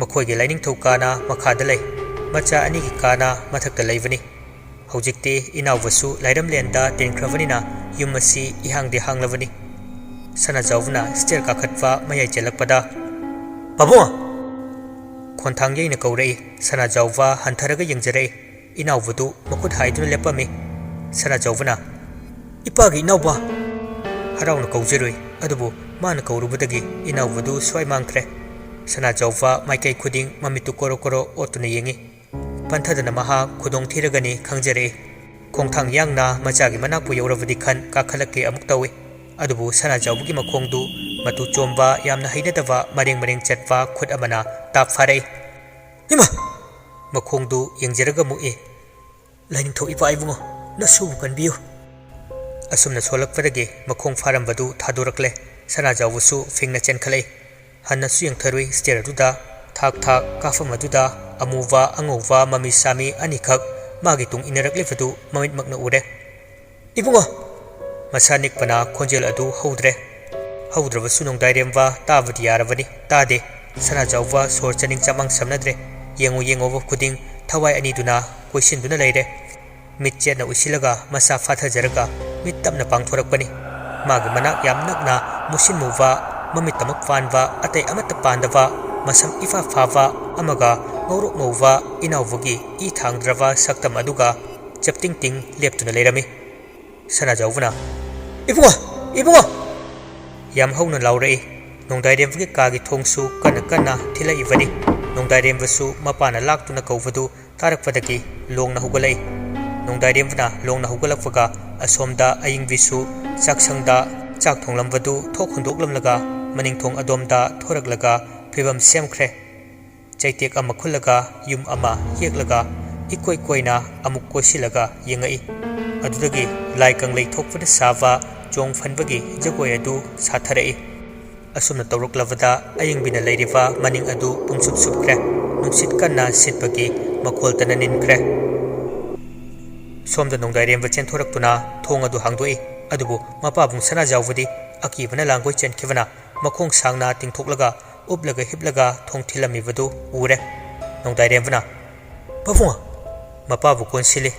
ꯃꯈꯣꯏꯒꯤ ꯂꯥꯏꯅꯤꯡꯊꯧ ꯀꯥꯅ ꯃꯈꯥꯗ ꯂꯩ ꯃꯆꯥ ꯑꯅꯤꯒꯤ ꯀꯥꯅ ꯃꯊꯛꯇ ꯂꯩꯕꯅꯤ ꯍꯧꯖꯤꯛꯇꯤ ꯏꯅꯥꯎꯕꯁꯨ ꯂꯥꯏꯔꯝꯂꯦꯟꯗ ꯇꯤꯟꯈ꯭ꯔꯕꯅꯤꯅ ꯌꯨꯝ ꯑꯁꯤ ꯏꯍꯥꯡꯗꯤ ꯍꯥꯡꯂꯕꯅꯤ ꯁꯅꯥꯖꯥꯎꯕꯅ ꯁ꯭ꯇꯦꯌꯔ ꯀꯥꯈꯠꯄ ꯃꯌꯥꯏ ꯆꯦꯜꯂꯛꯄꯗ ꯄꯥꯕꯨꯡ ꯈꯣꯟꯊꯥꯡ ꯌꯩꯅ ꯀꯧꯔꯛꯏ ꯁꯅꯥꯖꯥꯎꯕ ꯍꯟꯊꯔꯒ ꯌꯦꯡꯖꯔꯛꯏ ꯏꯅꯥꯎꯕꯗꯨ ꯃꯈꯨꯠ ꯍꯥꯏꯗꯨꯅ ꯂꯦꯞꯄꯝꯃꯤ ꯁꯅꯥꯖꯥꯎꯕꯅ ꯏꯄꯥꯒꯤ ꯏꯅꯥꯎꯕ ꯍꯔꯥꯎꯅ ꯀꯧꯖꯔꯨꯏ ꯑꯗꯨꯕꯨ ꯃꯥꯅ ꯀꯧꯔꯨꯕꯗꯒꯤ ꯏꯅꯥꯎꯕꯗꯨ ꯁ꯭ꯋꯥꯏ ꯃꯥꯡꯈ꯭ꯔꯦ ꯁꯅꯥꯖꯥꯎꯕ ꯃꯥꯏꯀꯩ ꯈꯨꯗꯤꯡ ꯃꯃꯤꯠꯇꯨ ꯀꯣꯔꯣ ꯀꯣꯔꯣ ꯑꯣꯠꯇꯨꯅ ꯌꯦꯡꯉꯤ ꯄꯟꯊꯗꯅ ꯃꯍꯥꯛ ꯈꯨꯗꯣꯡ ꯊꯤꯔꯒꯅꯤ ꯈꯪꯖꯔꯛꯏ ꯈꯣꯡꯊꯥꯡ ꯌꯥꯡꯅ ꯃꯆꯥꯒꯤ ꯃꯅꯥꯛꯄꯨ ꯌꯧꯔꯕꯗꯤ ꯈꯟ ꯀꯥꯈꯠꯂꯛꯀꯦ ꯑꯃꯨꯛ ꯇꯧꯏ ꯑꯗꯨꯕꯨ ꯁꯅꯥꯖꯥꯎꯕꯒꯤ ꯃꯈꯣꯡꯗꯨ ꯃꯇꯨ ꯆꯣꯝꯕ ꯌꯥꯝꯅ ꯍꯩꯅꯗꯕ ꯃꯔꯦꯡ ꯃꯔꯦꯡ ꯆꯠꯄ ꯈꯨꯠ ꯑꯃꯅ ꯇꯥꯞ ꯐꯥꯔꯛꯏ ꯏꯃꯥ ꯃꯈꯣꯡꯗꯨ ꯌꯦꯡꯖꯔꯒ ꯃꯨꯛꯏ ꯂꯥꯏꯅꯤꯡꯊꯧ ꯏꯄꯥ ꯏꯕꯨꯡꯉꯣ ꯅꯁꯨꯕꯨ ꯀꯟꯕꯤꯌꯨ ꯑꯁꯨꯝꯅ ꯁꯣꯜꯂꯛꯄꯗꯒꯤ ꯃꯈꯣꯡ ꯐꯥꯔꯝꯕꯗꯨ ꯊꯥꯗꯣꯔꯛꯂꯦ ꯁꯅꯥꯖꯥꯎꯕꯁꯨ ꯐꯤꯡꯅ ꯆꯦꯟꯈꯠꯂꯛꯏ ꯍꯟꯅꯁꯨ ꯌꯦꯡꯊꯔꯨꯏ ꯁ꯭ꯇꯦꯌꯔ ꯑꯗꯨꯗ ꯊꯥꯛ ꯊꯥꯛ ꯀꯥꯐꯝ ꯑꯗꯨꯗ ꯑꯃꯨꯕ ꯑꯉꯧꯕ ꯃꯃꯤ ꯁꯥꯃꯤ ꯑꯅꯤꯈꯛ ꯃꯥꯒꯤ ꯇꯨꯡ ꯏꯟꯅꯔꯛꯂꯤꯕꯗꯨ ꯃꯃꯤꯠꯃꯛꯅ ꯎꯔꯦ ꯏꯕꯨꯡꯉꯣ ꯃꯁꯥ ꯅꯤꯛꯄꯅ ꯈꯣꯟꯖꯦꯜ ꯑꯗꯨ ꯍꯧꯗ꯭ꯔꯦ ꯍꯧꯗ꯭ꯔꯕꯁꯨ ꯅꯣꯡꯗꯥꯏꯔꯦꯝꯕ ꯇꯥꯕꯗꯤ ꯌꯥꯔꯕꯅꯤ ꯇꯥꯗꯦ ꯁꯅꯥꯖꯥꯎꯕ ꯁꯣꯔ ꯆꯅꯤꯡ ꯆꯃꯥꯡ ꯁꯝꯅꯗ꯭ꯔꯦ ꯌꯦꯡꯉꯨ ꯌꯦꯡꯉꯨꯕ ꯈꯨꯗꯤꯡ ꯊꯋꯥꯏ ꯑꯅꯤꯗꯨꯅ ꯀꯣꯏꯁꯤꯟꯗꯨꯅ ꯂꯩꯔꯦ ꯃꯤꯠ ꯆꯦꯠꯅ ꯎꯏꯁꯤꯜꯂꯒ ꯃꯁꯥ ꯐꯥꯊꯖꯔꯒ ꯃꯤꯠ ꯇꯞꯅ ꯄꯥꯡꯊꯣꯔꯛꯄꯅꯤ ꯃꯥꯒꯤ ꯃꯅꯥꯛ ꯌꯥꯝ ꯅꯛꯅ ꯃꯨꯁꯤꯟ ꯃꯨꯕ ꯃꯃꯤꯠ ꯇꯃꯛ ꯄꯥꯟꯕ ꯑꯇꯩ ꯑꯃꯠꯇ ꯄꯥꯟꯗꯕ ꯃꯁꯝ ꯏꯐꯥ ꯐꯥꯕ ꯑꯃꯒ ꯉꯧꯔꯣꯛ ꯉꯧꯕ ꯏꯅꯥꯎꯕꯒꯤ ꯏ ꯊꯥꯡꯗ꯭ꯔꯕ ꯁꯛꯇꯝ ꯑꯗꯨꯒ ꯆꯞꯇꯤꯡ ꯇꯤꯡ ꯂꯦꯞꯇꯨꯅ ꯂꯩꯔꯝꯃꯤ ꯁꯅꯥꯖꯥꯎꯕꯅ ꯏꯕꯨꯡꯉꯣ ꯏꯕꯨꯡꯉꯣ ꯌꯥꯝ ꯍꯧꯅ ꯂꯥꯎꯔꯛꯏ ꯅꯣꯡꯗꯥꯏꯔꯦꯝꯕꯒꯤ ꯀꯥꯒꯤ ꯊꯣꯡꯁꯨ ꯀꯟꯅ ꯀꯟꯅ ꯊꯤꯜꯂꯛꯏꯕꯅꯤ ꯅꯣꯡꯗꯥꯏꯔꯦꯝꯕꯁꯨ ꯃꯄꯥꯅ ꯂꯥꯛꯇꯨꯅ ꯀꯧꯕꯗꯨ ꯇꯥꯔꯛꯄꯗꯒꯤ ꯂꯣꯡꯅ ꯍꯧꯒꯠꯂꯛꯏ ꯅꯣꯡꯗꯥꯏꯔꯦꯝꯕꯅ ꯂꯣꯡꯅ ꯍꯧꯒꯠꯂꯛꯄꯒ ꯑꯁꯣꯝꯗ ꯑꯏꯪꯕꯤꯁꯨ ꯆꯥꯛꯁꯪꯗ ꯆꯥꯛ ꯊꯣꯡꯂꯝꯕꯗꯨ ꯊꯣꯛ ꯍꯨꯟꯗꯣꯛꯂꯝꯂꯒ ꯃꯅꯤꯡꯊꯣꯡ ꯑꯗꯣꯝꯗ ꯊꯣꯔꯛꯂꯒ ꯐꯤꯕꯝ ꯁꯦꯝꯈ꯭ꯔꯦ ꯆꯩꯇꯦꯛ ꯑꯃ ꯈꯨꯜꯂꯒ ꯌꯨꯝ ꯑꯃ ꯌꯦꯛꯂꯒ ꯏꯀꯣꯏ ꯀꯣꯏꯅ ꯑꯃꯨꯛ ꯀꯣꯏꯁꯤꯜꯂꯒ ꯌꯦꯡꯉꯛꯏ ꯑꯗꯨꯗꯒꯤ ꯂꯥꯏ ꯀꯪꯂꯩ ꯊꯣꯛꯄꯗ ꯁꯥꯕ ꯆꯣꯡ ꯐꯟꯕꯒꯤ ꯖꯒꯣꯏ ꯑꯗꯨ ꯁꯥꯊꯔꯛꯏ ꯑꯁꯨꯝꯅ ꯇꯧꯔꯛꯂꯕꯗ ꯑꯏꯪꯕꯤꯅ ꯂꯩꯔꯤꯕ ꯃꯅꯤꯡ ꯑꯗꯨ ꯄꯨꯡꯁꯨꯞ ꯁꯨꯞꯈ꯭ꯔꯦ ꯅꯨꯡꯁꯤꯠ ꯀꯟꯅ ꯁꯤꯠꯄꯒꯤ ꯃꯈꯣꯜꯇꯅ ꯅꯤꯟꯈ꯭ꯔꯦ ꯁꯣꯝꯗ ꯅꯣꯡꯗꯥꯏꯔꯦꯝꯕ ꯆꯦꯟꯊꯣꯔꯛꯇꯨꯅ ꯊꯣꯡ ꯑꯗꯨ ꯍꯥꯡꯗꯣꯛꯏ ꯑꯗꯨꯕꯨ ꯃꯄꯥꯕꯨꯡ ꯁꯅꯥꯖꯥꯎꯕꯗꯤ ꯑꯀꯤꯕꯅ ꯂꯥꯡꯒꯣꯏ ꯆꯦꯟꯈꯤꯕꯅ ꯃꯈꯣꯡ ꯁꯥꯡꯅ ꯇꯤꯡꯊꯣꯛꯂꯒ ꯎꯞꯂꯒ ꯍꯤꯞꯂꯒ ꯊꯣꯡ ꯊꯤꯜꯂꯝꯃꯤꯕꯗꯨ ꯎꯔꯦ ꯅꯣꯡꯗꯥꯏꯔꯦꯝꯕꯅ ꯄꯥꯕꯨꯡ ꯃꯄꯥꯕꯨ ꯀꯣꯟꯁꯤꯜꯂꯤ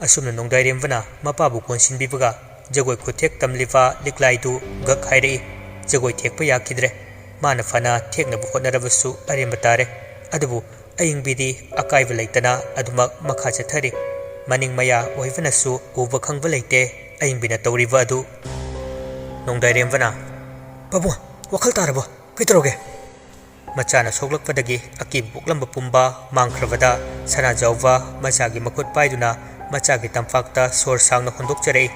ꯑꯁꯨꯝꯅ ꯅꯣꯡꯗꯥꯏꯔꯦꯝꯕꯅ ꯃꯄꯥꯕꯨ ꯀꯣꯟꯁꯤꯟꯕꯤꯕꯒ ꯖꯒꯣꯏ ꯈꯨꯊꯦꯛ ꯇꯝꯂꯤꯕ ꯂꯤꯛꯂꯥꯏꯗꯨ ꯒꯛ ꯍꯥꯏꯔꯛꯏ ꯖꯒꯣꯏ ꯊꯦꯛꯄ ꯌꯥꯈꯤꯗ꯭ꯔꯦ ꯃꯥꯅ ꯐꯅ ꯊꯦꯛꯅꯕ ꯍꯣꯠꯅꯔꯕꯁꯨ ꯑꯔꯦꯝꯕ ꯇꯥꯔꯦ ꯑꯗꯨꯕꯨ ꯑꯏꯪꯕꯤꯗꯤ ꯑꯀꯥꯏꯕ ꯂꯩꯇꯅ ꯑꯗꯨꯃꯛ ꯃꯈꯥ ꯆꯠꯊꯔꯤ ꯃꯅꯤꯡ ꯃꯌꯥ ꯑꯣꯏꯕꯅꯁꯨ ꯎꯕ ꯈꯪꯕ ꯂꯩꯇꯦ ꯑꯏꯪꯕꯤꯅ ꯇꯧꯔꯤꯕ ꯑꯗꯨ ꯅꯣꯡꯗꯥꯏꯔꯦꯝꯕꯅ ꯄꯥꯕꯨꯡ ꯋꯥꯈꯜ ꯇꯥꯔꯕꯣ ꯀꯩꯗꯧꯔꯒꯦ ꯃꯆꯥꯅ ꯁꯣꯛꯂꯛꯄꯗꯒꯤ ꯑꯀꯤꯕ ꯄꯣꯛꯂꯝꯕ ꯄꯨꯝꯕ ꯃꯥꯡꯈ꯭ꯔꯕꯗ ꯁꯅꯥꯖꯥꯎꯕ ꯃꯆꯥꯒꯤ ꯃꯈꯨꯠ ꯄꯥꯏꯗꯨꯅ ꯃꯆꯥꯒꯤ ꯇꯝꯄꯥꯛꯇ ꯁꯣꯔ ꯁꯥꯡꯅ ꯍꯣꯟꯗꯣꯛꯆꯔꯛꯏ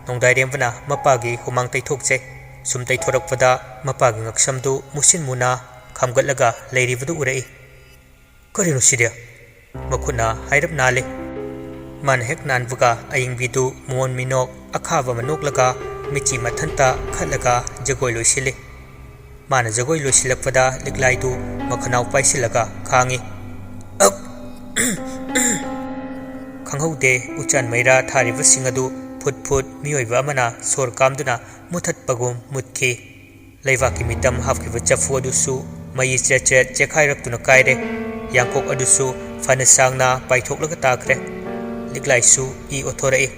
ꯅꯣꯡꯗꯥꯏꯔꯦꯝꯕꯅ ꯃꯄꯥꯒꯤ ꯍꯨꯃꯥꯡ ꯇꯩꯊꯣꯛꯆꯩ ꯁꯨꯝ ꯇꯩꯊꯣꯔꯛꯄꯗ ꯃꯄꯥꯒꯤ ꯉꯛꯁꯝꯗꯨ ꯃꯨꯁꯤꯟ ꯃꯨꯅ ꯈꯥꯝꯒꯠꯂꯒ ꯂꯩꯔꯤꯕꯗꯨ ꯎꯔꯛꯏ ꯀꯔꯤꯅꯣ ꯁꯤꯗꯤ ꯃꯈꯨꯠꯅ ꯍꯥꯏꯔꯞ ꯅꯥꯜꯂꯤ ꯃꯥꯅ ꯍꯦꯛ ꯅꯥꯟꯕꯒ ꯑꯏꯪꯕꯤꯗꯨ ꯃꯣꯟ ꯃꯤꯅꯣꯛ ꯑꯈꯥꯕ ꯑꯃ ꯅꯣꯛꯂꯒ ꯃꯤꯆꯤ ꯃꯊꯟꯇ ꯈꯠꯂꯒ ꯖꯒꯣꯏ ꯂꯣꯏꯁꯤꯜꯂꯤ ꯃꯥꯅ ꯖꯒꯣꯏ ꯂꯣꯏꯁꯤꯜꯂꯛꯄꯗ ꯂꯤꯛꯂꯥꯏꯗꯨ ꯃꯈꯅꯥꯎ ꯄꯥꯏꯁꯤꯜꯂꯒ ꯈꯥꯡꯉꯤ ꯈꯪꯍꯧꯗꯦ ꯎꯆꯥꯟ ꯃꯩꯔꯥ ꯊꯥꯔꯤꯕꯁꯤꯡ ꯑꯗꯨ ꯐꯨꯠ ꯐꯨꯠ ꯃꯤꯑꯣꯏꯕ ꯑꯃꯅ ꯁꯣꯔ ꯀꯥꯝꯗꯨꯅ ꯃꯨꯊꯠꯄꯒꯨꯝ ꯃꯨꯠꯈꯤ ꯂꯩꯕꯥꯛꯀꯤ ꯃꯤꯇꯝ ꯍꯥꯞꯈꯤꯕ ꯆꯐꯨ ꯑꯗꯨꯁꯨ ꯃꯩ ꯆꯦꯠ ꯆꯦꯠ ꯆꯦꯈꯥꯏꯔꯛꯇꯨꯅ ꯀꯥꯏꯔꯦ ꯌꯥꯡꯀꯣꯛ ꯑꯗꯨꯁꯨ ꯐꯅ ꯁꯥꯡꯅ ꯄꯥꯏꯊꯣꯛꯂꯒ ꯇꯥꯈ꯭ꯔꯦ ꯂꯤꯛꯂꯥꯏꯁꯨ ꯏ ꯑꯣꯊꯣꯔꯛꯏ